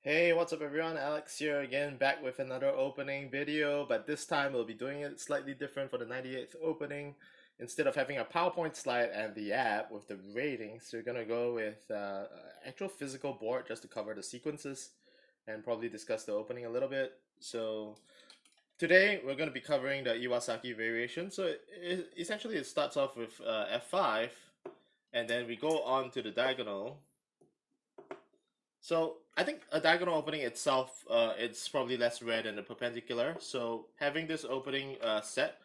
Hey, what's up everyone? Alex here again, back with another opening video, but this time we'll be doing it slightly different for the 98th opening. Instead of having a PowerPoint slide and the app with the ratings, we're gonna go with actual physical board just to cover the sequences and probably discuss the opening a little bit. So today we're going to be covering the Iwasaki variation. So essentially it starts off with F5 and then we go on to the diagonal. So I think a diagonal opening itself, it's probably less rare than the perpendicular. So having this opening set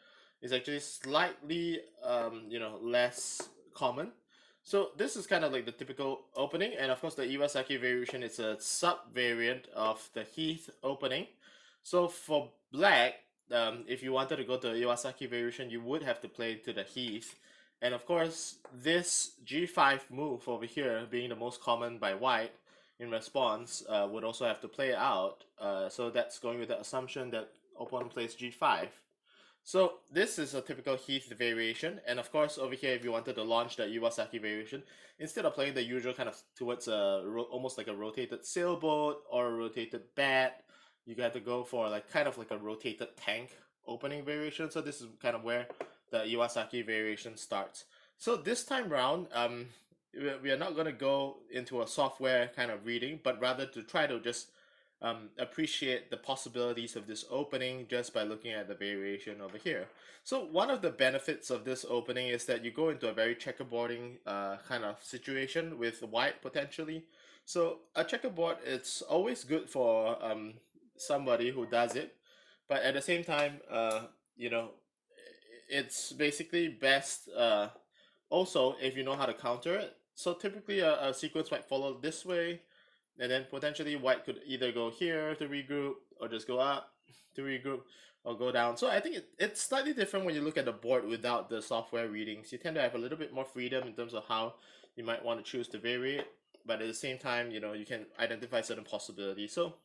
is actually slightly, less common. So this is kind of like the typical opening, and of course the Iwasaki variation is a sub-variant of the Heath opening. So for black, if you wanted to go to the Iwasaki variation, you would have to play to the Heath. And of course, this G5 move over here, being the most common by white, in response would also have to play out. So that's going with the assumption that opponent plays g5. So this is a typical Heath variation, and of course over here if you wanted to launch the Iwasaki variation, instead of playing the usual kind of towards a almost like a rotated sailboat or a rotated bat, you got to go for like kind of like a rotated tank opening variation. So this is kind of where the Iwasaki variation starts. So this time round, we are not going to go into a software kind of reading, but rather to try to just appreciate the possibilities of this opening just by looking at the variation over here. So one of the benefits of this opening is that you go into a very checkerboarding kind of situation with white potentially. So a checkerboard, it's always good for somebody who does it, but at the same time, it's basically best also if you know how to counter it. So typically a sequence might follow this way, and then potentially white could either go here to regroup, or just go up to regroup, or go down. So I think it's slightly different when you look at the board without the software readings. You tend to have a little bit more freedom in terms of how you might want to choose to vary it, but at the same time, you can identify certain possibilities. So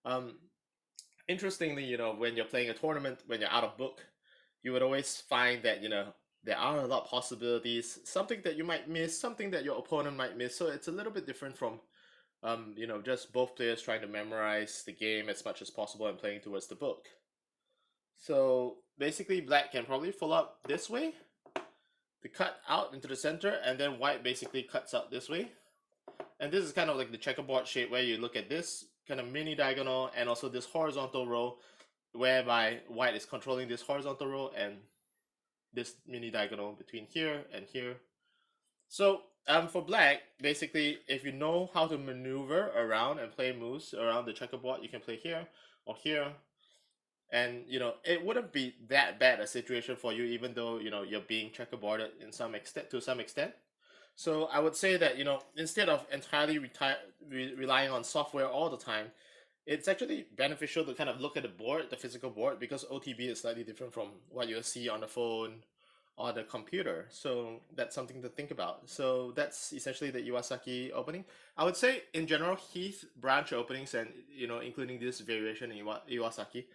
um, interestingly, when you're playing a tournament, when you're out of book, you would always find that, there are a lot of possibilities, something that you might miss, something that your opponent might miss. So it's a little bit different from, just both players trying to memorize the game as much as possible and playing towards the book. So basically, black can probably follow up this way to cut out into the center, and then white basically cuts out this way. And this is kind of like the checkerboard shape where you look at this kind of mini diagonal and also this horizontal row, whereby white is controlling this horizontal row and this mini diagonal between here and here. So for black, basically, if you know how to maneuver around and play moves around the checkerboard, you can play here or here. And it wouldn't be that bad a situation for you, even though you're being checkerboarded in some extent to some extent. So I would say that instead of entirely relying on software all the time, it's actually beneficial to kind of look at the board, the physical board, because OTB is slightly different from what you'll see on the phone or the computer. So that's something to think about. So that's essentially the Iwasaki opening. I would say in general, Heath branch openings and including this variation in Iwasaki,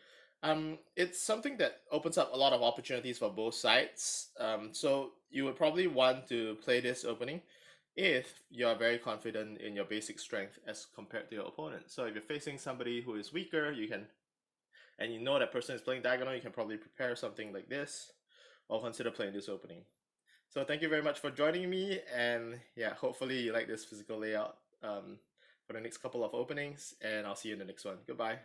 it's something that opens up a lot of opportunities for both sides. So you would probably want to play this opening if you're very confident in your basic strength as compared to your opponent. So if you're facing somebody who is weaker, and you know that person is playing diagonal, you can probably prepare something like this or consider playing this opening. So thank you very much for joining me, and yeah, hopefully you like this physical layout for the next couple of openings, and I'll see you in the next one. Goodbye.